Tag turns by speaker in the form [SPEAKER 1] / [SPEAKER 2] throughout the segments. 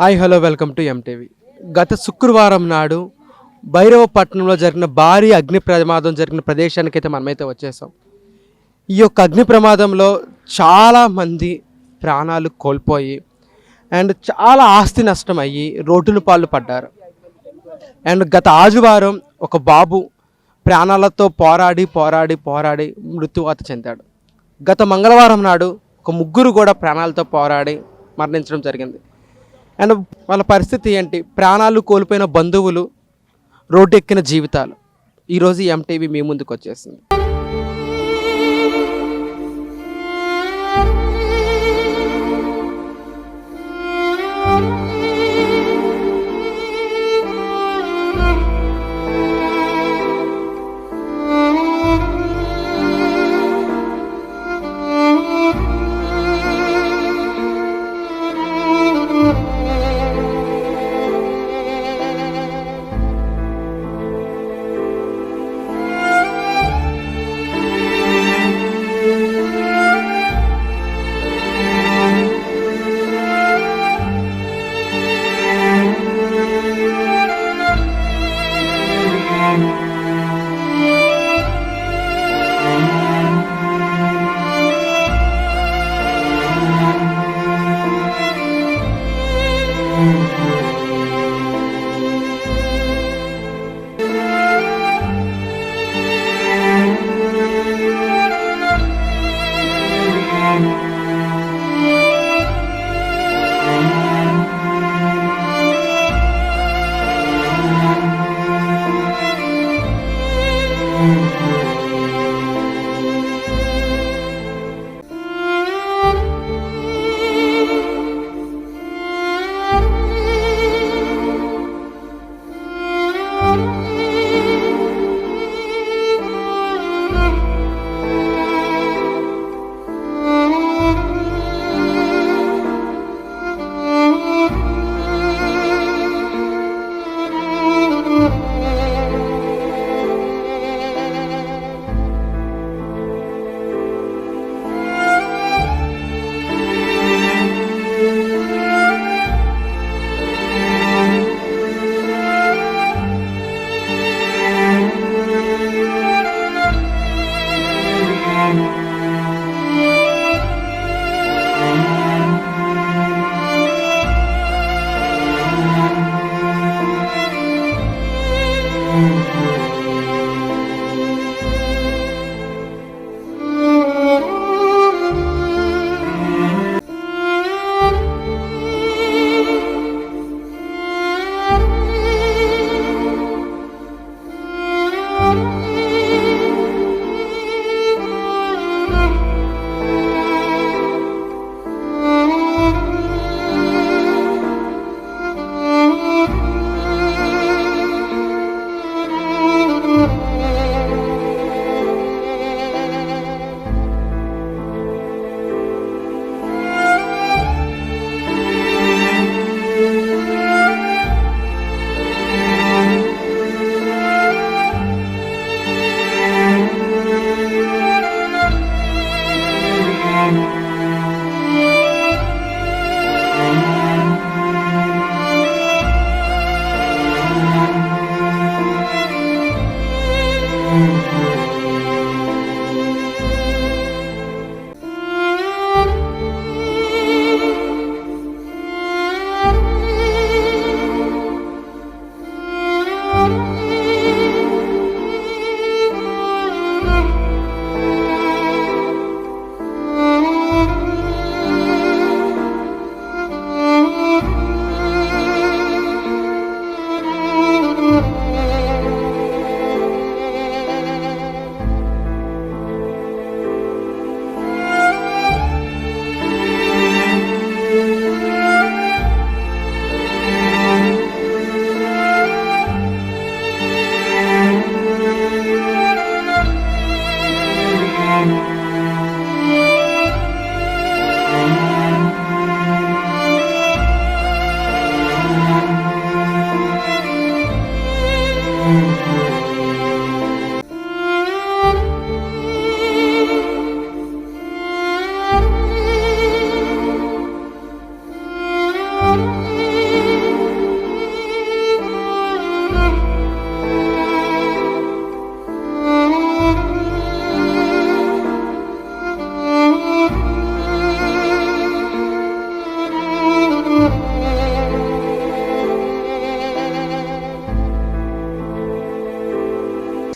[SPEAKER 1] Hi hello welcome to MTV. గత శుక్రవారం నాడు భైరవపట్నంలో జరిగిన భారీ అగ్ని ప్రమాదం జరిగిన ప్రదేశానికి అయితే మనమైతే వచ్చేసాం. ఈ యొక్క అగ్ని ప్రమాదంలో చాలామంది ప్రాణాలు కోల్పోయి అండ్ చాలా ఆస్తి నష్టం అయ్యి రోడ్డుల పాలు పడ్డారు. అండ్ గత ఆదివారం ఒక బాబు ప్రాణాలతో పోరాడి మృత్యువాత చెందాడు. గత మంగళవారం నాడు ఒక ముగ్గురు కూడా ప్రాణాలతో పోరాడి మరణించడం జరిగింది. అండ్ వాళ్ళ పరిస్థితి ఏంటి? ప్రాణాలు కోల్పోయిన బంధువులు, రోడ్డు ఎక్కిన జీవితాలు. ఈరోజు ఎంటీవీ మీ ముందుకు వచ్చేసింది.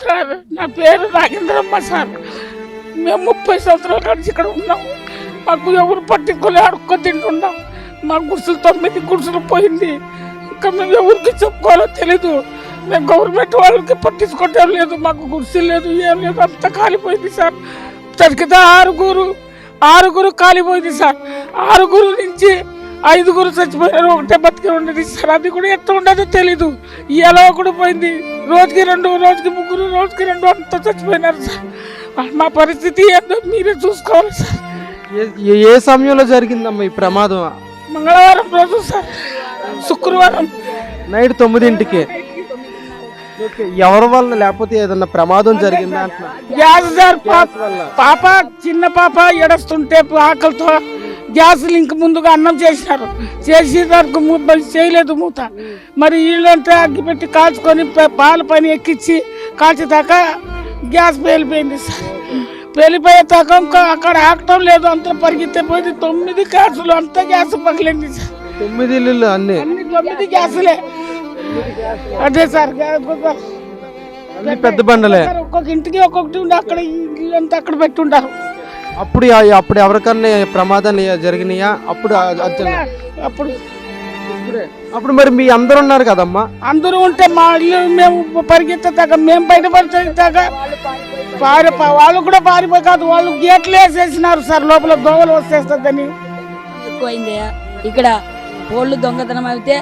[SPEAKER 2] సార్ నా పేరు నాగేంద్రమ్మ సార్. మేము 30 సంవత్సరాల నుంచి ఇక్కడ ఉన్నాం. మాకు ఎవరు పట్టించుకోలే, అడుక్కొని తింటున్నాం. మా గుడిసెలు 9 గుడిసెలు పోయింది. ఇంకా మేము ఎవరికి చెప్పుకోవాలో తెలీదు. మేము గవర్నమెంట్ వాళ్ళకి పట్టించుకోవటం లేదు. మాకు గుడిసెలు లేదు, ఏం లేదు, అంతా కాలిపోయింది సార్. తరికితే ఆరుగురు కాలిపోయింది సార్. 6 నుంచి 5 చచ్చిపోయారు, ఒకటే బతికి ఉండేది సార్. అది కూడా ఎట్లా ఉండదో తెలీదు. ఎలా కూడా పోయింది. రోజుకి 2, రోజుకి 3, రోజుకి 2 అంతా చచ్చిపోయినారు సార్. మా పరిస్థితి ఏందో మీరే చూసుకోవాలి సార్.
[SPEAKER 1] ఏ సమయంలో జరిగిందమ్మా ఈ ప్రమాదం?
[SPEAKER 2] మంగళవారం రోజు సార్, శుక్రవారం
[SPEAKER 1] నైట్ 9ంటికి. ఎవరి వల్ల, లేకపోతే ఏదన్నా ప్రమాదం జరిగిందా అంటున్నా?
[SPEAKER 2] Gas sir. పాప చిన్న పాప ఏడుస్తుంటే ఆకలితో గ్యాస్ లింక్ ముందుగా అన్నం చేసినారు. చేసేదానికి చేయలేదు మూత. మరి వీళ్ళంతా అగ్గిపెట్టి కాల్చుకొని పాల పని ఎక్కించి కాల్చేదాకా గ్యాస్ పేలిపోయింది సార్. పేలిపోయేదాకా ఇంకా అక్కడ ఆకటం లేదు, అంతా పరిగెత్తే పోయింది. 9 గ్యాసులు, అంతా గ్యాస్ పగిలింది సార్.
[SPEAKER 1] 9 ఇల్లు అన్ని
[SPEAKER 2] 9 గ్యాసులే. అదే సార్,
[SPEAKER 1] పెద్ద బండలే.
[SPEAKER 2] ఒక్కొక్క ఇంటికి ఒక్కొక్కటి ఉండి అక్కడ ఇల్లంతా అక్కడ పెట్టి ఉంటారు.
[SPEAKER 1] అప్పుడు ఎవరికన్నా ప్రమాదాలు జరిగినాయా? అప్పుడు మరి మీ అందరు ఉన్నారు కదమ్మా?
[SPEAKER 2] అందరూ ఉంటే మా ఇల్లు మేము పరిగెత్తేదాకా, మేము బయటపడితే వాళ్ళు కూడా పారిపోయి కాదు, వాళ్ళు గేట్లు వేసేసినారు సార్. లోపల దోవలు వచ్చేస్తుందని.
[SPEAKER 3] ఎక్కువైంది ఇక్కడ. కోళ్ళు దొంగతనం అయితే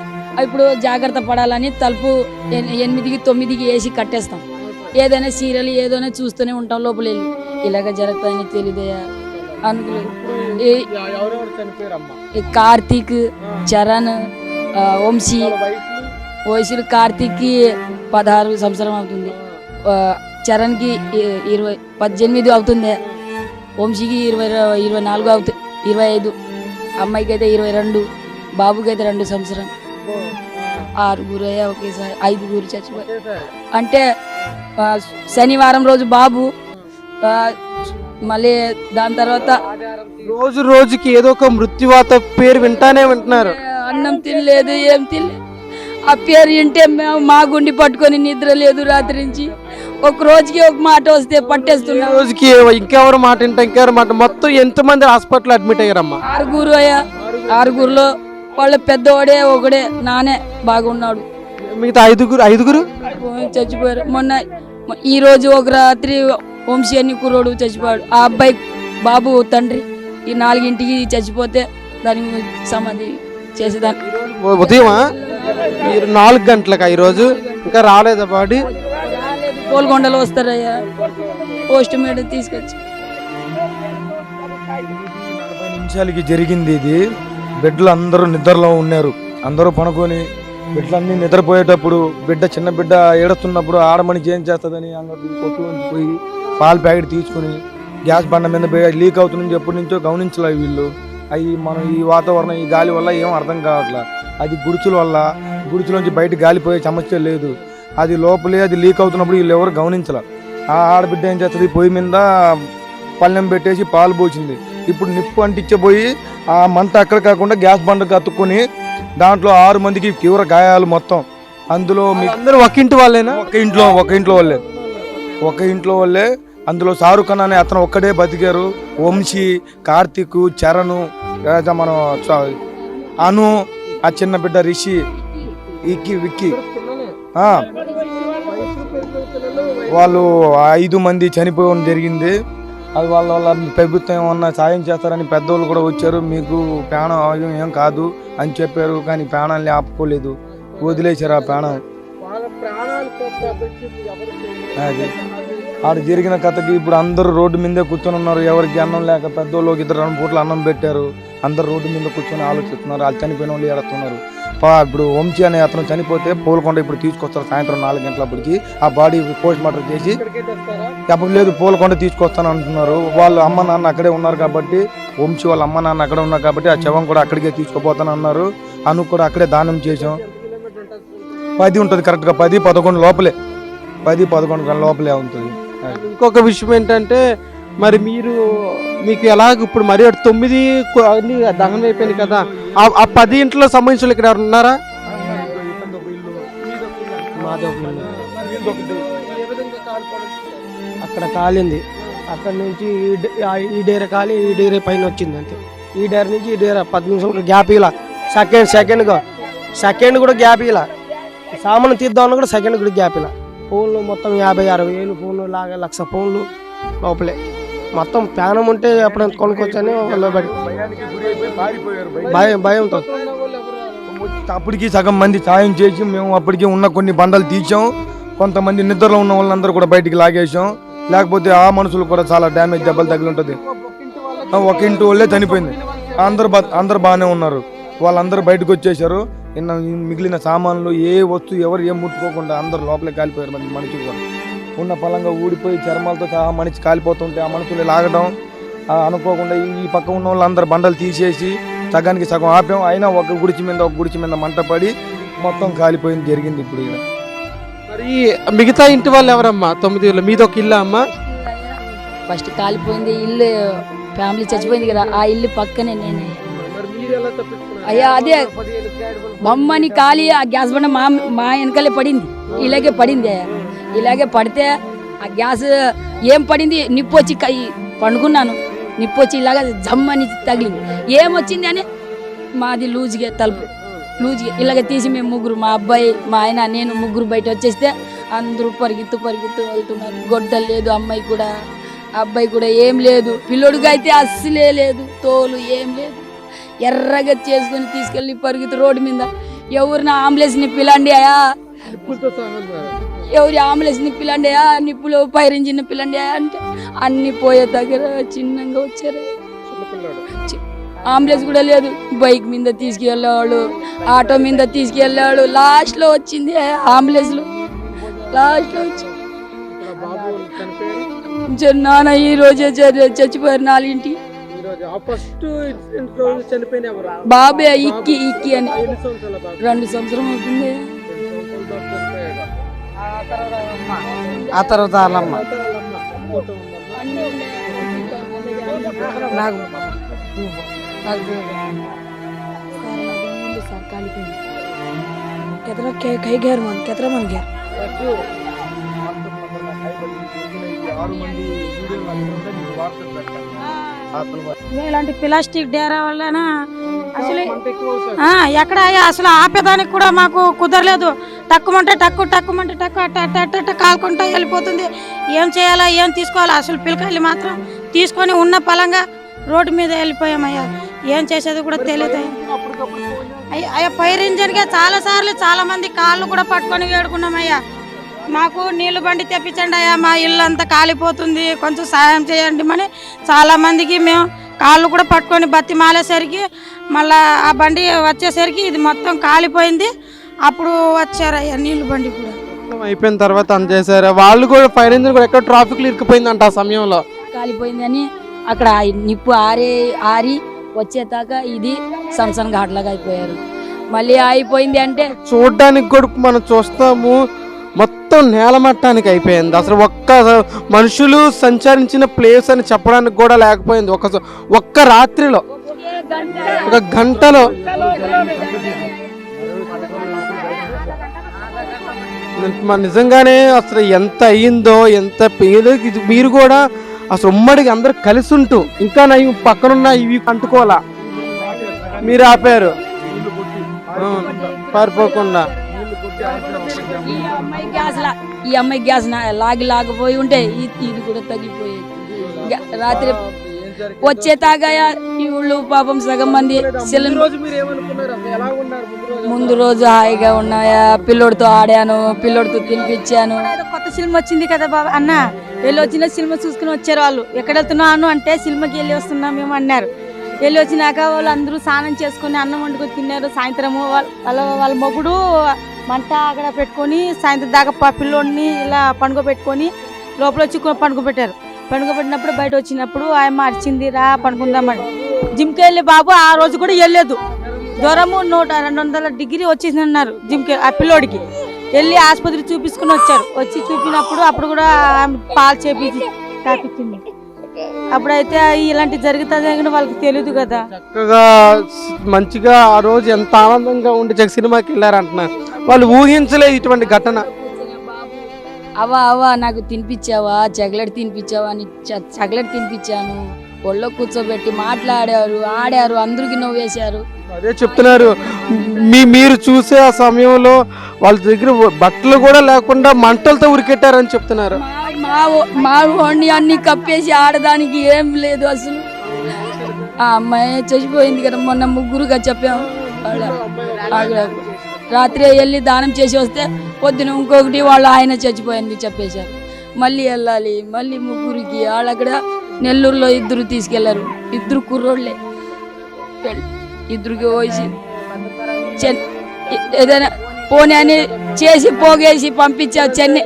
[SPEAKER 3] ఇప్పుడు జాగ్రత్త పడాలని తలుపు 8కి 9కి వేసి కట్టేస్తాం. ఏదైనా సీరియల్ ఏదైనా చూస్తూనే ఉంటాం లోపల వెళ్ళి. ఇలాగ జరుగుతుందని తెలియదయా అనుకోలేదు. కార్తీక్, చరణ్, వంశీ. వయసులు కార్తీక్కి 16 సంవత్సరం అవుతుంది, చరణ్కి 18 అవుతుంది, వంశీకి 24 అవుతుంది, 25, అమ్మాయికి అయితే 22, బాబుకి అయితే 2 సంవత్సరం. 6 ఒకేసారి 5 చచ్చిపోయారు. అంటే శనివారం రోజు బాబు, మళ్ళీ దాని తర్వాత
[SPEAKER 1] రోజుకి ఏదో ఒక మృత్యువాత పేరు వింటున్నారు.
[SPEAKER 3] అన్నం తినలేదు, ఏం తినలేదు. ఆ పేరు వింటే మేము మా గుండి పట్టుకొని నిద్ర లేదు రాత్రి నుంచి. ఒక రోజుకి ఒక మాట వస్తే పట్టేస్తున్నాం.
[SPEAKER 1] రోజుకి ఇంకెవరు మాట ఇంకెవరు మాట. మొత్తం ఎంతమంది హాస్పిటల్ అడ్మిట్ అయ్యారమ్మా?
[SPEAKER 3] 6 6గురులో వాళ్ళ పెద్దవాడే ఒకడే నానే బాగున్నాడు.
[SPEAKER 1] మిగతా 5
[SPEAKER 3] చచ్చిపోయారు. మొన్న ఈ రోజు ఒక రాత్రి వంశీ అని కుర్రోడు చచ్చిపోయాడు. ఆ అబ్బాయి బాబు తండ్రి ఈ 4ంటికి చచ్చిపోతే దానికి సమాధి చేసేదాన్ని.
[SPEAKER 1] ఉదయం 4 గంటలకు ఈరోజు ఇంకా రాలేదా బాడీ?
[SPEAKER 3] కోల్కొండలో వస్తారయ్యా పోస్ట్ మీద తీసుకొచ్చి.
[SPEAKER 4] 40 నిమిషాలకి జరిగింది ఇది. బిడ్డలు అందరూ నిద్రలో ఉన్నారు. అందరూ పనుకొని బిడ్డలన్నీ నిద్రపోయేటప్పుడు చిన్న బిడ్డ ఏడుస్తున్నప్పుడు ఆడమనిషి ఏం చేస్తుందని అంగడి కొట్టులోంచి పోయి పాల ప్యాకెట్ తీసుకుని గ్యాస్ బండ మీద లీక్ అవుతుందని ఎప్పటి నుంచో గమనించలేదు వీళ్ళు. అవి మనం ఈ వాతావరణం, ఈ గాలి వల్ల ఏం అర్థం కావట్లా. అది గుడిచుల వల్ల, గుడిచులోంచి బయట గాలిపోయే సమస్య లేదు. అది లోపలే అది లీక్ అవుతున్నప్పుడు వీళ్ళు ఎవరు గమనించాల. ఆ ఆడబిడ్డ ఏం చేస్తుంది, పొయ్యి మీద పళ్ళెం పెట్టేసి పాలు పోసింది. ఇప్పుడు నిప్పు అంటించబోయి ఆ మంట అక్కడ కాకుండా గ్యాస్ బండకు అతుక్కొని దాంట్లో 6 మందికి తీవ్ర గాయాలు. మొత్తం అందులో
[SPEAKER 1] అందరూ ఒక ఇంటి వాళ్ళేనా?
[SPEAKER 4] ఒక ఇంట్లో వాళ్ళే. అందులో షారుఖ్ ఖాన్ అనే అతను ఒక్కడే బతికారు. వంశీ, కార్తీక్, చరణ్, మనం అను, ఆ చిన్న బిడ్డ రిషి, విక్కీ, వాళ్ళు 5 మంది చనిపోవడం జరిగింది. అది వాళ్ళ ప్రభుత్వం ఏమన్నా సాయం చేస్తారని పెద్దోళ్ళు కూడా వచ్చారు. మీకు ప్రాణం ఏం కాదు అని చెప్పారు, కానీ ప్రాణాలని ఆపుకోలేదు, వదిలేశారు ఆ ప్రాణం. అది ఆడ జరిగిన కథకి ఇప్పుడు అందరూ రోడ్డు మీదే కూర్చొని ఉన్నారు. ఎవరికి అన్నం లేక పెద్దోళ్ళకి 2 పూటలు అన్నం పెట్టారు. అందరు రోడ్డు మీద కూర్చొని ఆలోచిస్తున్నారు. వాళ్ళు చనిపోయిన వాళ్ళు ఏడుతున్నారు. ఇప్పుడు వంశీ అనే అతను చనిపోతే పూలకొండ ఇప్పుడు తీసుకొస్తారు సాయంత్రం 4 గంటలప్పటికి. ఆ బాడీ పోస్ట్ మార్టం చేసి అప్పుడు లేదు పూలకొండ తీసుకొస్తాను అంటున్నారు. వాళ్ళ అమ్మ నాన్న అక్కడే ఉన్నారు కాబట్టి, వంశీ వాళ్ళ అమ్మ నాన్న అక్కడే ఉన్నారు కాబట్టి ఆ శవం కూడా అక్కడికే తీసుకుపోతాను అన్నారు. అను కూడా అక్కడే దానం చేసాం. 10 ఉంటుంది కరెక్ట్గా, 10-11 లోపలే, 10-11 లోపలే ఉంటుంది.
[SPEAKER 1] ఇంకొక విషయం ఏంటంటే మరి మీకు ఎలాగ ఇప్పుడు మరి 9 అన్ని దహనం అయిపోయింది కదా, ఆ 10 ఇంట్లో సంబంధించిన ఇక్కడ ఎవరు ఉన్నారా?
[SPEAKER 5] అక్కడ కాలింది, అక్కడ నుంచి ఈ డేర కాలి ఈ డేర పైన వచ్చింది అంతే. ఈ డేర నుంచి ఈ డేర 10 నిమిషాలు గ్యాప్ ఇలా, సెకండ్ కూడా గ్యాప్ ఇలా, సామాను తీద్దామని కూడా సెకండ్ కూడా గ్యాప్ ఇలా. ఫోన్లు మొత్తం 50-60 వేలు ఫోన్లు లాగా 1,00,000 ఫోన్లు లోపలే మొత్తం. ప్యానం ఉంటే అప్పుడు కొనుక్కొచ్చని భయంతో
[SPEAKER 4] అప్పటికి సగం మంది సాయం చేసి మేము అప్పటికి ఉన్న కొన్ని బండలు తీసాం. కొంతమంది నిద్రలో ఉన్న వాళ్ళందరూ కూడా బయటికి లాగేసాం. లేకపోతే ఆ మనుషులు కూడా చాలా డ్యామేజ్, దెబ్బలు తగిలి ఉంటుంది. ఒక ఇంటి వాళ్ళే చనిపోయింది, అందరు బాగానే ఉన్నారు. వాళ్ళందరూ బయటకు వచ్చేసారు. మిగిలిన సామాన్లు ఏ వస్తువు ఎవరు ఏం ముట్టుకోకుండా అందరు లోపలే కాలిపోయారు. మనిషి కూడా ఉన్న పలంగా ఊడిపోయి చర్మాలతో సహా మనిషి కాలిపోతుంటే ఆ మనుషులు లాగడం అనుకోకుండా ఈ పక్క ఉన్న వాళ్ళందరూ బండలు తీసేసి సగానికి సగం ఆపాం. అయినా ఒక గుడిచి మీద మంట పడి మొత్తం కాలిపోయింది జరిగింది. ఇప్పుడు ఇక్కడ
[SPEAKER 1] మరి మిగతా ఇంటి వాళ్ళు ఎవరమ్మా? 9 మీది ఒక ఇల్లు అమ్మా?
[SPEAKER 3] ఫస్ట్ కాలిపోయింది ఇల్లు, ఫ్యామిలీ చచ్చిపోయింది కదా, ఆ ఇల్లు పక్కనే నేనే. అయ్యా అదే బొమ్మని కాలి ఆ గ్యాస్ బండ మా వెనకాలే పడింది, ఇలాగే పడింది అయ్యా. ఇలాగే పడితే ఆ గ్యాస్ ఏం పడింది, నిప్పు వచ్చి పండుకున్నాను, నిప్పు వచ్చి ఇలాగ జమ్మని తగిలింది. ఏమొచ్చింది అని మాది లూజ్గా తలుపు లూజ్గా ఇలాగ తీసి మేము ముగ్గురు, మా అబ్బాయి మా ఆయన నేను ముగ్గురు బయట వచ్చేస్తే అందరూ పరిగెత్తు వెళ్తున్నారు. గొడ్డలు లేదు అమ్మాయి కూడా, అబ్బాయి కూడా ఏం లేదు. పిల్లోడుగా అయితే అస్సలే లేదు, తోలు ఏం లేదు. ఎర్రగా చేసుకొని తీసుకెళ్ళి పరిగెత్తు రోడ్డు మీద. ఎవరిని అంబులెన్స్ని పిలండి అయా, ఎవరి అంబులెన్స్ని పిలండి అయా, నిప్పులు ఫైర్ ఇంజిన్ పిలండి అయా అంటే అన్ని పోయే దగ్గర చిన్నగా వచ్చారు. అంబులెన్స్ కూడా లేదు, బైక్ మీద తీసుకెళ్ళేవాళ్ళు, ఆటో మీద తీసుకెళ్ళేవాళ్ళు. లాస్ట్లో వచ్చింది అంబులెన్స్లో, లాస్ట్లో వచ్చింది. నాన్న ఈ రోజే చచ్చిపోయారు 4 బాబే ఇక్కి అని 2 సంవత్సరం అవుతుంది.
[SPEAKER 5] ఆ తర్వాత వాళ్ళమ్మ నాకు
[SPEAKER 6] ఇలాంటి ప్లాస్టిక్ డేరా వల్ల అసలు ఎక్కడ అసలు ఆపేదానికి కూడా మాకు కుదరలేదు. టక్కుమంటే టక్కు కాలుకుంటా వెళ్ళిపోతుంది. ఏం చేయాలా ఏం తీసుకోవాలా, అసలు పిల్లకాయలు మాత్రం తీసుకొని ఉన్న పలంగా రోడ్డు మీద వెళ్ళిపోయామయ్యా. ఏం చేసేది కూడా తెలియదు అయ్యా. ఫైర్ ఇంజన్గా చాలా మంది కాళ్ళు కూడా పట్టుకొని వేడుకున్నామయ్యా. మాకు నీళ్లు బండి తెప్పించండి అయ్యా, మా ఇల్లు అంతా కాలిపోతుంది, కొంచెం సాయం చేయండి అని చాలా మందికి మేము కాళ్ళు కూడా పట్టుకొని బతి మాలేసరికి మళ్ళా ఆ బండి వచ్చేసరికి ఇది మొత్తం కాలిపోయింది. అప్పుడు వచ్చారయ్యా నీళ్లు బండి కూడా.
[SPEAKER 1] అయిపోయిన తర్వాత అందజేశారు వాళ్ళు కూడా. ఫైర్ ఇంజిన్ కూడా ఎక్కడ ట్రాఫిక్ లో ఇరుక్కుపోయిందంట ఆ సమయంలో,
[SPEAKER 3] కాలిపోయింది అని అక్కడ నిప్పు ఆరి వచ్చేదాకా ఇది సంసన్ ఘాట్ లాగా అయిపోయారు. మళ్ళీ అయిపోయింది అంటే
[SPEAKER 1] చూడడానికి కూడా మనం చూస్తాము, మొత్తం నేలమట్టానికి అయిపోయింది. అసలు ఒక్క మనుషులు సంచరించిన ప్లేస్ అని చెప్పడానికి కూడా లేకపోయింది. ఒక్క రాత్రిలో, ఒక గంటలో నిజంగానే అసలు ఎంత అయ్యిందో, ఎంత మీరు కూడా అసలు ఉమ్మడికి అందరు కలిసి ఉంటూ ఇంకా పక్కనున్న ఇవి అంటుకోవాలా, మీరు ఆపారు పారిపోకుండా.
[SPEAKER 3] ఈ అమ్మాయి గ్యాస్ లాగిపోయి ఉంటే ఇది కూడా తగ్గిపోయేది. రాత్రి వచ్చే తాగాయా ఈ ఊళ్ళో పాపం సగం మంది. ముందు రోజు హాయిగా ఉన్నాయా, పిల్లోడితో ఆడాను, పిల్లోడితో తినిపించాను.
[SPEAKER 6] కొత్త సినిమా వచ్చింది కదా బాబా అన్న, వెళ్ళి వచ్చిన సినిమా చూసుకుని వచ్చారు వాళ్ళు. ఎక్కడ వెళ్తున్నాను అంటే సినిమాకి వెళ్ళి వస్తున్నాం మేము అన్నారు. వెళ్ళి వచ్చినాక వాళ్ళు అందరూ స్నానం చేసుకొని అన్నం వండుకొని తిన్నారు. సాయంత్రము వాళ్ళ మొగుడు మంట అక్కడ పెట్టుకొని సాయంత్రం దాకా పిల్లోడిని ఇలా పండుకోబెట్టుకొని లోపల వచ్చి పండుకోబెట్టారు. పండుకోబెట్టినప్పుడు బయట వచ్చినప్పుడు ఆయమ్మ అరిచింది, రా పండుకుందామని. జిమ్కి వెళ్ళి బాబు ఆ రోజు కూడా వెళ్ళలేదు. జ్వరము 200 డిగ్రీ వచ్చేసి అన్నారు. జిమ్కి ఆ పిల్లోడికి వెళ్ళి ఆసుపత్రి చూపించుకుని వచ్చారు. వచ్చి చూపినప్పుడు అప్పుడు కూడా పాలు చేపించి తాపించింది. అప్పుడైతే ఇలాంటి జరుగుతుంది వాళ్ళకి తెలియదు కదా.
[SPEAKER 1] చక్కగా మంచిగా ఆ రోజు ఎంత ఆనందంగా ఉండి సినిమాకి వెళ్ళారంటున్నారు. వాళ్ళు ఊహించలేదు ఇటువంటి ఘటన.
[SPEAKER 3] అవ్వ నాకు తినిపించావా, చాక్లెట్ తినిపించావా అని చాక్లెట్ తినిపించాను. ఒళ్ళో కూర్చోబెట్టి మాట్లాడారు, ఆడారు, అందరికి నవ్వేశారు.
[SPEAKER 1] అదే చెప్తున్నారు. మీరు చూసే ఆ సమయంలో వాళ్ళ దగ్గర బట్టలు కూడా లేకుండా మంటలతో ఉరికెట్టారని చెప్తున్నారు.
[SPEAKER 3] మా వాడిని అన్ని కప్పేసి ఆడడానికి ఏం లేదు అసలు. ఆ అమ్మాయి చచ్చిపోయింది కదా, మొన్న ముగ్గురుగా చెప్పాము. రాత్రి వెళ్ళి దానం చేసి వస్తే పొద్దున ఇంకొకటి వాళ్ళ ఆయన చచ్చిపోయింది చెప్పేశారు. మళ్ళీ వెళ్ళాలి, మళ్ళీ ముగ్గురికి. వాళ్ళక్కడ నెల్లూరులో 2 తీసుకెళ్లారు. 2 కుర్రోళ్ళే. ఇద్దరికి పోసి ఏదైనా పోనీ అని చేసి పోగేసి పంపించా. చెన్నై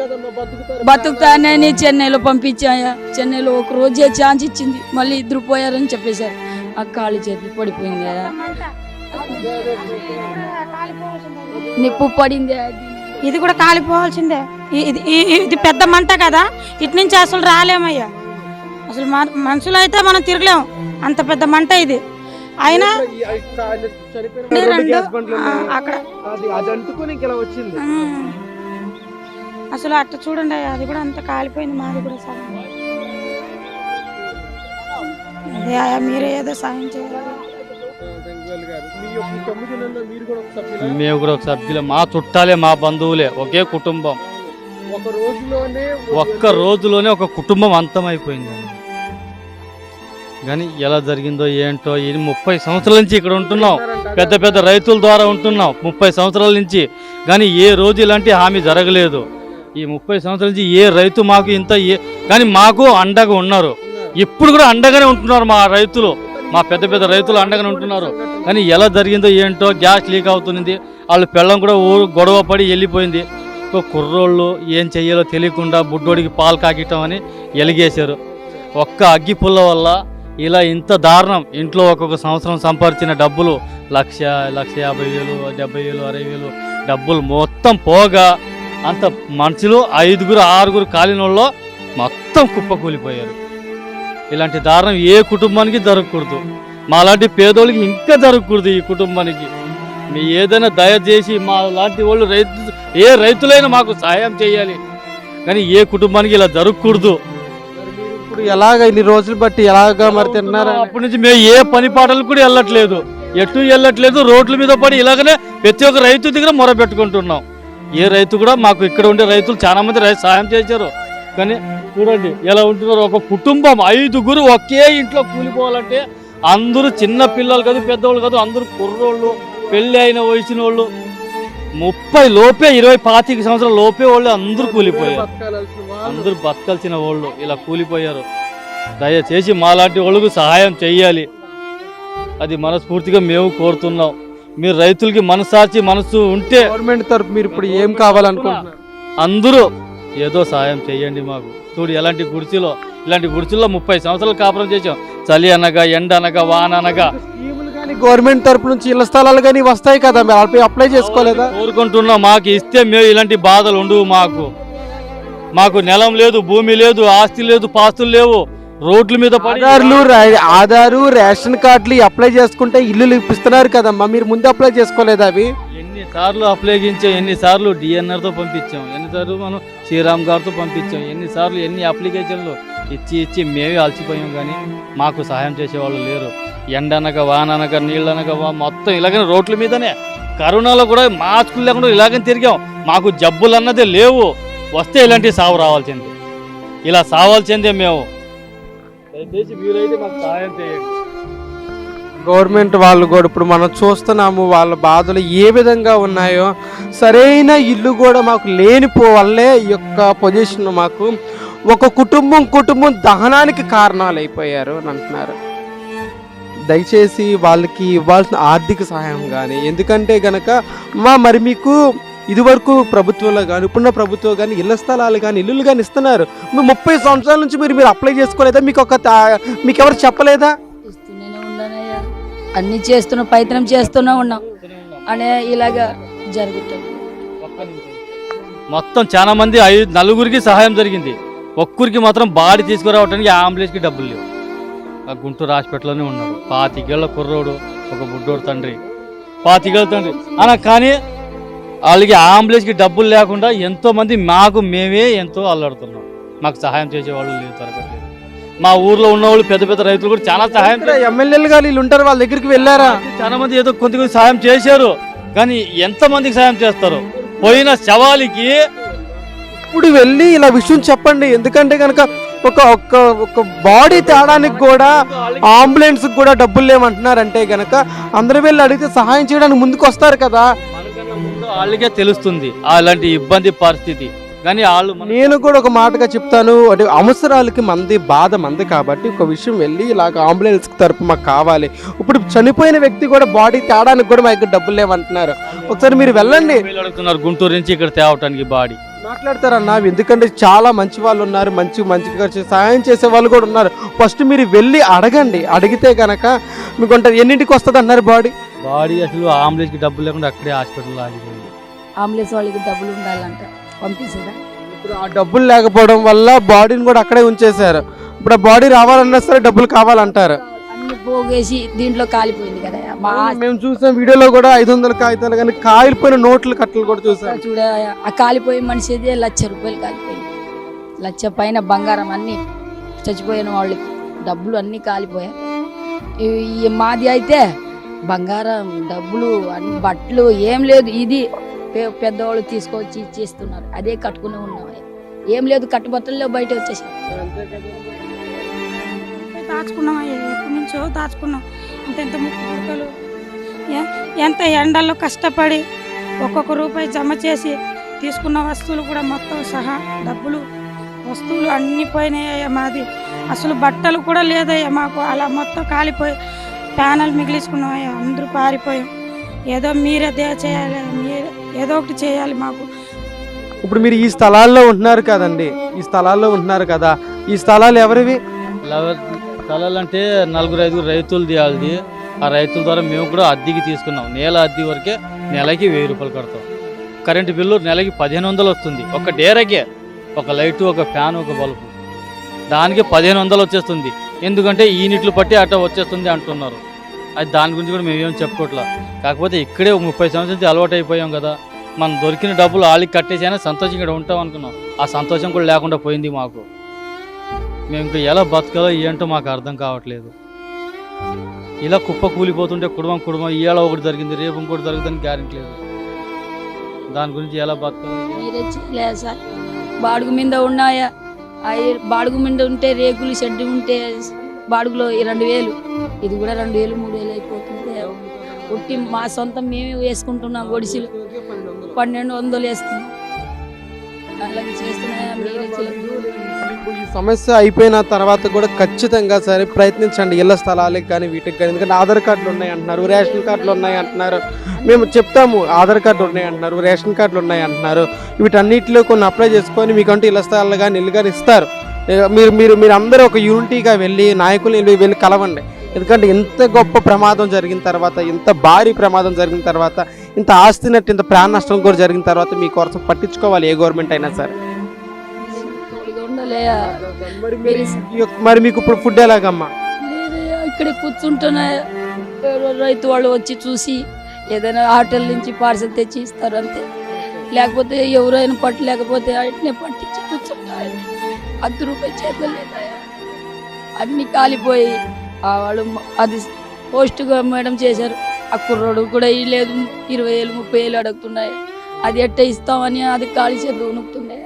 [SPEAKER 3] బతుకుతానని చెన్నైలో పంపించాయా. చెన్నైలో 1 రోజే ఛాన్స్ ఇచ్చింది. మళ్ళీ 2 పోయారని చెప్పేశారు. ఆ కాళ్ళు చేతులు పడిపోయిందా, నిప్పు పడిందే.
[SPEAKER 6] ఇది కూడా కాలిపోవాల్సిందే. ఇది పెద్ద మంట కదా, ఇటు నుంచి అసలు రాలేమయ్యా. అసలు మనుషులు అయితే మనం తిరగలేము, అంత పెద్ద మంట ఇది. అయినా అక్కడ అసలు అట్ట చూడండి, అది కూడా అంత కాలిపోయింది. మాది కూడా సగం. అదే ఆయా మీరే ఏదో సాయం చేయాలి.
[SPEAKER 7] మేము కూడా ఒక సభ్యులే, మా చుట్టాలే, మా బంధువులే, ఒకే కుటుంబం. ఒక్క రోజులోనే ఒక కుటుంబం అంతమైపోయింది. కానీ ఎలా జరిగిందో ఏంటో. ఇది 30 సంవత్సరాల నుంచి ఇక్కడ ఉంటున్నాం, పెద్ద పెద్ద రైతుల ద్వారా ఉంటున్నాం 30 సంవత్సరాల నుంచి. కానీ ఏ రోజు ఇలాంటి హామీ జరగలేదు. ఈ 30 సంవత్సరాల నుంచి ఏ రైతు మాకు ఇంత కానీ మాకు అండగా ఉన్నారు. ఇప్పుడు కూడా అండగానే ఉంటున్నారు మా రైతులు, మా పెద్ద పెద్ద రైతులు అండగానే ఉంటున్నారు. కానీ ఎలా జరిగిందో ఏంటో. గ్యాస్ లీక్ అవుతుంది, వాళ్ళు పెళ్ళం కూడా గొడవ పడి వెళ్ళిపోయింది. కుర్రోళ్ళు ఏం చెయ్యాలో తెలియకుండా బుడ్డోడికి పాలు కాకిటం అని ఎలిగేశారు. ఒక్క అగ్గి పుల్ల వల్ల ఇలా ఇంత దారుణం. ఇంట్లో ఒక్కొక్క సంవత్సరం సంపాదించిన డబ్బులు 1,50,000, 70,000, 60,000 డబ్బులు మొత్తం పోగా అంత మనుషులు 5, 6 కాలినోళ్ళు మొత్తం కుప్పకూలిపోయారు. ఇలాంటి దారుణం ఏ కుటుంబానికి జరగకూడదు. మాలాంటి పేదోళ్ళకి ఇంకా జరగకూడదు. ఈ కుటుంబానికి మీ ఏదైనా దయచేసి మా లాంటి వాళ్ళు ఏ రైతులైనా మాకు సహాయం చేయాలి. కానీ ఏ కుటుంబానికి ఇలా జరగకూడదు.
[SPEAKER 1] ఇప్పుడు ఎలాగ ఇన్ని రోజులు బట్టి ఎలాగా మరి తిన్నారు?
[SPEAKER 7] అప్పటి నుంచి మేము ఏ పని పాటలు కూడా వెళ్ళట్లేదు, ఎటు వెళ్ళట్లేదు. రోడ్ల మీద పడి ఇలాగనే ప్రతి ఒక్క రైతు దగ్గర మొరపెట్టుకుంటున్నాం. ఏ రైతు కూడా మాకు ఇక్కడ ఉండే రైతులు చాలా మంది సహాయం చేశారు. కానీ చూడండి ఎలా ఉంటున్నారు. ఒక కుటుంబం 5 ఒకే ఇంట్లో కూలిపోవాలంటే అందరూ చిన్న పిల్లలు కాదు, పెద్దవాళ్ళు కాదు, అందరూ కుర్రోళ్ళు, పెళ్ళి అయిన వయసిన వాళ్ళు, 30 లోపే 20-25 సంవత్సరాల లోపే వాళ్ళు అందరూ కూలిపోయారు. అందరూ బతకాల్సిన వాళ్ళు ఇలా కూలిపోయారు. దయచేసి మాలాంటి వాళ్ళకు సహాయం చెయ్యాలి. అది మనస్ఫూర్తిగా మేము కోరుతున్నాం. మీరు రైతులకి మనసు ఉంటే
[SPEAKER 1] గవర్నమెంట్ తరపు మీరు ఇప్పుడు ఏం కావాలనుకుంటున్నారు?
[SPEAKER 7] అందరూ ఏదో సహాయం చెయ్యండి మాకు. చూడు ఇలాంటి గుడిసెలో 30 సంవత్సరాలు కాపురం చేసాం. చలి అనగా, ఎండ అనగా, వాన అనగా.
[SPEAKER 1] గవర్నమెంట్ తరపు నుంచి ఇళ్ల స్థలాలు కానీ వస్తాయి కదా, మీరు అప్లై చేసుకోలేదా?
[SPEAKER 7] కోరుకుంటున్నాం. మాకు ఇస్తే మేము ఇలాంటి బాధలు ఉండవు. మాకు నెలం లేదు, భూమి లేదు, ఆస్తి లేదు, పాస్తులు లేవు. రోడ్ల మీద
[SPEAKER 1] ఆధారు, రేషన్ కార్డులు అప్లై చేసుకుంటే ఇల్లు ఇప్పిస్తున్నారు కదమ్మా, మీరు ముందు అప్లై చేసుకోలేదా? అవి
[SPEAKER 7] ఎన్నిసార్లు అప్లైగించాం, ఎన్నిసార్లు డిఎన్ఆర్తో పంపించాం, ఎన్నిసార్లు మనం శ్రీరామ్ గారితో పంపించాం, ఎన్నిసార్లు ఎన్ని అప్లికేషన్లు ఇచ్చి మేమే అలసిపోయాం. కానీ మాకు సహాయం చేసేవాళ్ళు లేరు. ఎండనగా, వాననగా, నీళ్ళనగా మొత్తం ఇలాగనే రోడ్ల మీదనే. కరోనాలో కూడా మాస్కులు లేకుండా ఇలాగనే తిరిగాం. మాకు జబ్బులు అన్నదే లేవు. వస్తే ఇలాంటి సావు రావాల్సిందే, ఇలా సావాల్సిందే మేము. దయచేసి మీరైతే మాకు సహాయం చేయండి.
[SPEAKER 1] గవర్నమెంట్ వాళ్ళు కూడా ఇప్పుడు మనం చూస్తున్నాము వాళ్ళ బాధలు ఏ విధంగా ఉన్నాయో. సరైన ఇల్లు కూడా మాకు లేనిపోవల్లే ఈ యొక్క పొజిషన్. మాకు ఒక కుటుంబం దహనానికి కారణాలు అయిపోయారు అని అంటున్నారు. దయచేసి వాళ్ళకి ఇవ్వాల్సిన ఆర్థిక సహాయం కానీ, ఎందుకంటే గనక మరి మీకు ఇదివరకు ప్రభుత్వంలో కానీ ఇప్పుడున్న ప్రభుత్వం కానీ ఇళ్ల స్థలాలు కానీ ఇల్లులు కానీ ఇస్తున్నారు. మీరు 30 సంవత్సరాల నుంచి మీరు అప్లై చేసుకోలేదా? మీకు ఎవరు చెప్పలేదా?
[SPEAKER 3] ఇస్తూనే ఉన్నానయ్యా, అన్ని చేస్తున్నా, ప్రయత్నం చేస్తూనే ఉన్నాం అనే ఇలాగా జరుగుతుంది.
[SPEAKER 7] మొత్తం చాలా మంది 4 సహాయం జరిగింది. ఒక్కరికి మాత్రం బాడీ తీసుకురావడానికి అంబులెన్స్కి డబ్బులు లేవు. ఆ గుంటూరు హాస్పిటల్లోనే ఉన్నాడు. 25 ఏళ్ల కుర్రోడు, ఒక బుడ్డోడు తండ్రి, 25 ఏళ్ళ తండ్రి అలా. కానీ వాళ్ళకి అంబులెన్స్కి డబ్బులు లేకుండా ఎంతో మంది మేమే ఎంతో అల్లాడుతున్నాం. మాకు సహాయం చేసేవాళ్ళు లేదు, దొరకట్లేదు. మా ఊర్లో ఉన్న వాళ్ళు పెద్ద పెద్ద రైతులు కూడా చాలా సహాయం,
[SPEAKER 1] ఎమ్మెల్యేలు కానీ వీళ్ళు ఉంటారు, వాళ్ళ దగ్గరికి వెళ్ళారా?
[SPEAKER 7] చాలా మంది ఏదో కొంత సహాయం చేశారు. కానీ ఎంతమందికి సహాయం చేస్తారు? పోయిన శవాలకి
[SPEAKER 1] ఇప్పుడు వెళ్ళి ఇలా విషయం చెప్పండి. ఎందుకంటే కనుక ఒక బాడీ తేడానికి కూడా అంబులెన్స్ కూడా డబ్బులు లేమంటున్నారంటే గనక అందరూ వెళ్ళి అడిగితే సహాయం చేయడానికి ముందుకు వస్తారు కదా.
[SPEAKER 7] వాళ్ళకే తెలుస్తుంది అలాంటి ఇబ్బంది పరిస్థితి. కానీ
[SPEAKER 1] నేను కూడా ఒక మాటగా చెప్తాను, అంటే అవసరాలకి బాధ మంది కాబట్టి ఒక విషయం వెళ్ళి ఇలాగ అంబులెన్స్ తరపు మాకు కావాలి. ఇప్పుడు చనిపోయిన వ్యక్తి కూడా బాడీ తేడానికి కూడా మా దగ్గర డబ్బులు లేవంటున్నారు. ఒకసారి మీరు వెళ్ళండి.
[SPEAKER 7] అడుగుతున్నారు గుంటూరు నుంచి ఇక్కడ తేవటానికి బాడీ
[SPEAKER 1] మాట్లాడతారన్నా, ఎందుకంటే చాలా మంచి వాళ్ళు ఉన్నారు, మంచిగా సహాయం చేసే వాళ్ళు కూడా ఉన్నారు. ఫస్ట్ మీరు వెళ్ళి అడగండి. అడిగితే కనుక మీకు ఉంటుంది. ఎన్నింటికి వస్తుంది అన్నారు బాడీ?
[SPEAKER 7] అసలు అంబులెన్స్కి డబ్బులు లేకుండా అక్కడే హాస్పిటల్లో ఆగిపోయింది.
[SPEAKER 3] అంబులెన్స్ వాళ్ళకి డబ్బులు ఉండాలంట, పంపించదా?
[SPEAKER 1] ఇప్పుడు ఆ డబ్బులు లేకపోవడం వల్ల బాడీని కూడా అక్కడే ఉంచేశారు. ఇప్పుడు ఆ బాడీ రావాలన్నా సరే డబ్బులు కావాలంటారు.
[SPEAKER 3] అన్ని పోగేసి దీంట్లో కాలిపోయింది కదా.
[SPEAKER 1] మేము చూసాం వీడియోలో కూడా 500 కాగితాలు కానీ కాలిపోయిన నోట్లు కట్టలు కూడా చూసాం.
[SPEAKER 3] చూడ ఆ కాలిపోయిన మనిషి అయితే 1,00,000 రూపాయలు కాలిపోయింది. 1,00,000 పైన బంగారం, అన్ని చచ్చిపోయిన వాళ్ళకి డబ్బులు అన్నీ కాలిపోయాయి. ఈ మాది అయితే బంగారం, డబ్బులు, అన్ని బట్టలు ఏం లేదు. ఇది పెద్దవాళ్ళు తీసుకొచ్చి ఇచ్చేస్తున్నారు, అదే కట్టుకునే ఉన్నాం. ఏం లేదు, కట్టుబట్టల్లో బయట వచ్చేసాం.
[SPEAKER 6] దాచుకున్నాం, ఎప్పటి నుంచో దాచుకున్నాం. ఇంత ముక్కలు ఎంత ఎండల్లో కష్టపడి ఒక్కొక్క రూపాయి జమ చేసి తీసుకున్న వస్తువులు కూడా మొత్తం సహా డబ్బులు, వస్తువులు అన్నీ పోయినాయ్యా. మాది అసలు బట్టలు కూడా లేదయ్యా మాకు. అలా మొత్తం కాలిపోయి ప్యానల్ మిగిలించుకున్నామయ్యా. అందరూ పారిపోయాం. ఏదో మీరే చేయాలి, మీరే ఏదో ఒకటి చేయాలి మాకు.
[SPEAKER 1] ఇప్పుడు మీరు ఈ స్థలాల్లో ఉంటున్నారు కదండి, ఈ స్థలాల్లో ఉంటున్నారు కదా, ఈ స్థలాలు ఎవరివి?
[SPEAKER 7] స్థలాలు అంటే 4-5 రైతులు తీయాలి. ఆ రైతుల ద్వారా మేము కూడా అద్దెకి తీసుకున్నాం. నెల అద్దె వరకే నెలకి 1000 రూపాయలు కడతాం. కరెంటు బిల్లు నెలకి 1500 వస్తుంది. ఒక డేరాకే ఒక లైటు, ఒక ఫ్యాన్, ఒక బల్బు, దానికి 1500 వచ్చేస్తుంది. ఎందుకంటే యూనిట్లు పట్టి అట్లా వచ్చేస్తుంది అంటున్నారు. అది దాని గురించి కూడా మేమేం చెప్పుకోవట్లా. కాకపోతే ఇక్కడే 30 సంవత్సరాల నుంచి అలవాటు అయిపోయాం కదా. మనం దొరికిన డబ్బులు వాళ్ళకి కట్టేసైనా సంతోషంగా ఉంటాం అనుకున్నాం. ఆ సంతోషం కూడా లేకుండా పోయింది మాకు. మేము ఇంకా ఎలా బతకాలో ఏంటో మాకు అర్థం కావట్లేదు. ఇలా కుప్ప కూలిపోతుంటే కుటుంబం ఇవాళ ఒకటి జరిగింది, రేపు ఇంకోటి జరుగుతుందని గ్యారెంటీ లేదు. దాని గురించి ఎలా బతకాలో
[SPEAKER 3] మీరే చేయలేదు సార్. బాడుగు మీద ఉన్నాయా, బాడుగు మీద ఉంటే రేకులు షెడ్ ఉంటే బాడుగులో 2,000, ఇది కూడా 2,000 3,000 అయిపోతుంటే ఉట్టి మా సొంతం మేమే వేసుకుంటున్నాం. గొడిసెలు 1,200 వేస్తున్నాం. అలాగే చేస్తున్నాయా, మీరే చేయాలి.
[SPEAKER 1] ఈ సమస్య అయిపోయిన తర్వాత కూడా ఖచ్చితంగా సరే ప్రయత్నించండి. ఇళ్ల స్థలాలకు కానీ వీటికి కానీ, ఎందుకంటే ఆధార్ కార్డులు ఉన్నాయి అంటున్నారు, రేషన్ కార్డులు ఉన్నాయి అంటున్నారు. మేము చెప్తాము ఆధార్ కార్డులు ఉన్నాయి అంటున్నారు, రేషన్ కార్డులు ఉన్నాయి అంటున్నారు. వీటన్నిటిలో కొన్ని అప్లై చేసుకొని మీకంటూ ఇళ్ల స్థలాలు కానీ ఇల్లు కానీ ఇస్తారు. మీరు అందరూ ఒక యూనిటీగా వెళ్ళి నాయకులు వెళ్ళి కలవండి. ఎందుకంటే ఇంత గొప్ప ప్రమాదం జరిగిన తర్వాత, ఇంత భారీ ప్రమాదం జరిగిన తర్వాత, ఇంత ఆస్తి నట్టు, ఇంత ప్రాణ నష్టం కూడా జరిగిన తర్వాత మీ కోసం పట్టించుకోవాలి ఏ గవర్నమెంట్ అయినా సరే. మరి మీకు ఇప్పుడు ఫుడ్ ఎలాగమ్మా?
[SPEAKER 3] ఇక్కడ కూర్చుంటున్నా, రైతు వాళ్ళు వచ్చి చూసి ఏదైనా హోటల్ నుంచి పార్సల్ తెచ్చి ఇస్తారు అంతే. లేకపోతే ఎవరైనా పట్టలేకపోతే వాటినే పట్టించి కూర్చుంటారు. 10 రూపాయలు చేతులు లేదా, అన్ని కాలిపోయి వాళ్ళు అది పోస్ట్గా మేడం చేశారు. ఆ కుర్రోడు కూడా లేదు, 20,000 30,000 అడుగుతున్నాయి. అది ఎట్ట ఇస్తామని అది ఖాళీ చేతులు ఉనుకుతున్నాయి.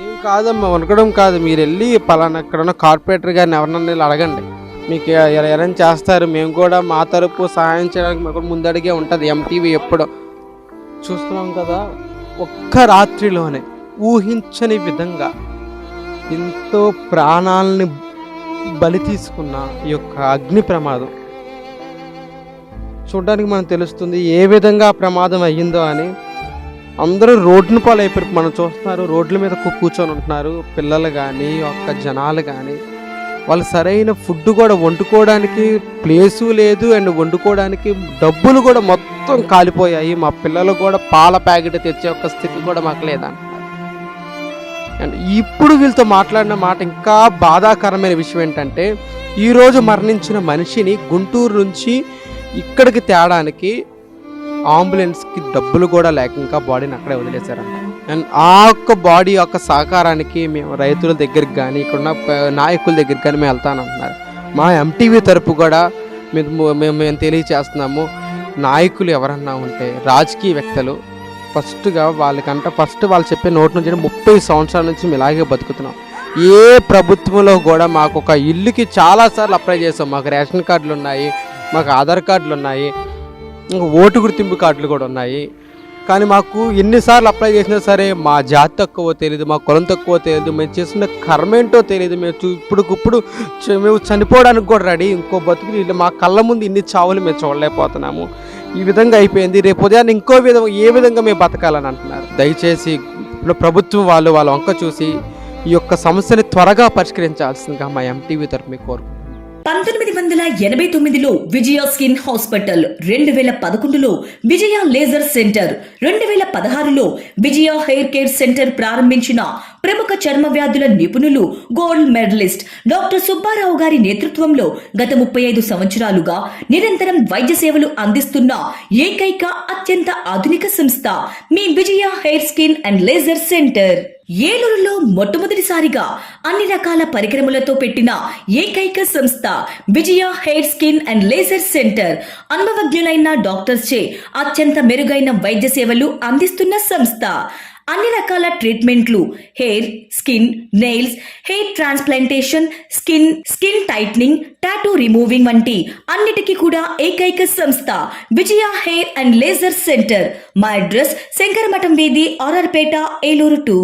[SPEAKER 1] ఏం కాదమ్మా, వనకడం కాదు. మీరు వెళ్ళి పలానా ఎక్కడన్నా కార్పొరేటర్ గారిని ఎవరన్నా అడగండి, మీకు ఎవరైనా చేస్తారు. మేము కూడా మా తరపు సహాయం చేయడానికి మాకు ముందడిగే ఉంటుంది. ఎంటీవీ ఎప్పుడు చూస్తున్నాం కదా. ఒక్క రాత్రిలోనే ఊహించని విధంగా ఎంతో ప్రాణాలని బలి తీసుకున్న ఈ యొక్క అగ్ని ప్రమాదం చూడడానికి మనకు తెలుస్తుంది ఏ విధంగా ప్రమాదం అయ్యిందో అని. అందరూ రోడ్డున పాలు అయిపోయి మనం చూస్తున్నారు, రోడ్ల మీద కూర్చొని ఉంటున్నారు. పిల్లలు కానీ ఒక్క జనాలు కానీ వాళ్ళు సరైన ఫుడ్ కూడా వండుకోవడానికి ప్లేసు లేదు, అండ్ వండుకోవడానికి డబ్బులు కూడా మొత్తం కాలిపోయాయి. మా పిల్లలు కూడా పాల ప్యాకెట్ తెచ్చే ఒక్క స్థితి కూడా మాకు లేదంటున్నారు. అండ్ ఇప్పుడు వీళ్ళతో మాట్లాడిన మాట ఇంకా బాధాకరమైన విషయం ఏంటంటే, ఈరోజు మరణించిన మనిషిని గుంటూరు నుంచి ఇక్కడికి తేడానికి అంబులెన్స్కి డబ్బులు కూడా లేక ఇంకా బాడీని అక్కడే వదిలేశారంట. అండ్ ఆ ఒక్క బాడీ యొక్క సహకారానికి మేము రైతుల దగ్గరికి కానీ ఇక్కడున్న నాయకుల దగ్గరికి కానీ మేము వెళ్తానంటున్నారు. మా ఎంటీవీ తరపు కూడా మేము తెలియచేస్తున్నాము, నాయకులు ఎవరన్నా ఉంటే రాజకీయ వ్యక్తులు ఫస్ట్గా ఫస్ట్ వాళ్ళు చెప్పే నోటి నుంచి 30 సంవత్సరాల నుంచి మేము ఇలాగే బతుకుతున్నాం. ఏ ప్రభుత్వంలో కూడా మాకు ఒక ఇల్లుకి చాలాసార్లు అప్లై చేసాం. మాకు రేషన్ కార్డులు ఉన్నాయి, మాకు ఆధార్ కార్డులు ఉన్నాయి, ఇంకా ఓటు గుర్తింపు కార్డులు కూడా ఉన్నాయి. కానీ మాకు ఎన్నిసార్లు అప్లై చేసినా సరే మా జాతి తక్కువ తెలియదు, మా కులం తక్కువ తెలియదు, మేము చేస్తున్న కర్మ ఏంటో తెలియదు. ఇప్పుడు మేము చనిపోవడానికి కూడా రెడీ. ఇంకో బతుకులు మా కళ్ళ ముందు ఇన్ని చావులు మేము చూడలేకపోతున్నాము. ఈ విధంగా అయిపోయింది. రేపు ఉదయాన్ని ఇంకో ఏ విధంగా మేము బతకాలని అంటున్నారు. దయచేసి ప్రభుత్వం వాళ్ళ వంక చూసి ఈ యొక్క సమస్యని త్వరగా పరిష్కరించాల్సిందిగా మా ఎంటీవీ తరపు మీకు కోరుకుంటున్నాను.
[SPEAKER 8] 1989లో విజయ స్కిన్ హాస్పిటల్, 2011లో విజయ లేజర్ సెంటర్, 2016లో విజయ హెయిర్ కేర్ సెంటర్ ప్రారంభించిన ప్రముఖ చర్మ వ్యాధుల నిపుణులు, గోల్డ్ మెడలిస్ట్ డాక్టర్ సుబ్బారావు గారి నేతృత్వంలో గత 35 సంవత్సరాలుగా నిరంతరం వైద్య సేవలు అందిస్తున్న ఏకైక అత్యంత ఆధునిక సంస్థ మీ Vijaya hair skin and laser centre. ఏలూరులో మొట్టమొదటిసారిగా అన్ని రకాల పరికరములతో పెట్టిన ఏకైక సంస్థ Vijaya hair skin and laser centre. అనుభవజ్ఞులైన డాక్టర్స్ చే అత్యంత మెరుగైన వైద్య సేవలు అందిస్తున్న సంస్థ. అన్ని రకాల ట్రీట్మెంట్లు, hair, skin, nails, hair transplantation, skin tightening, tattoo removing వంటి అన్నిటికీ కూడా ఏకైక సంస్థ Vijaya hair and laser centre. మా అడ్రస్ శంకరమఠం వీధి, ఆర్ఆర్పేట, ఏలూరు 2.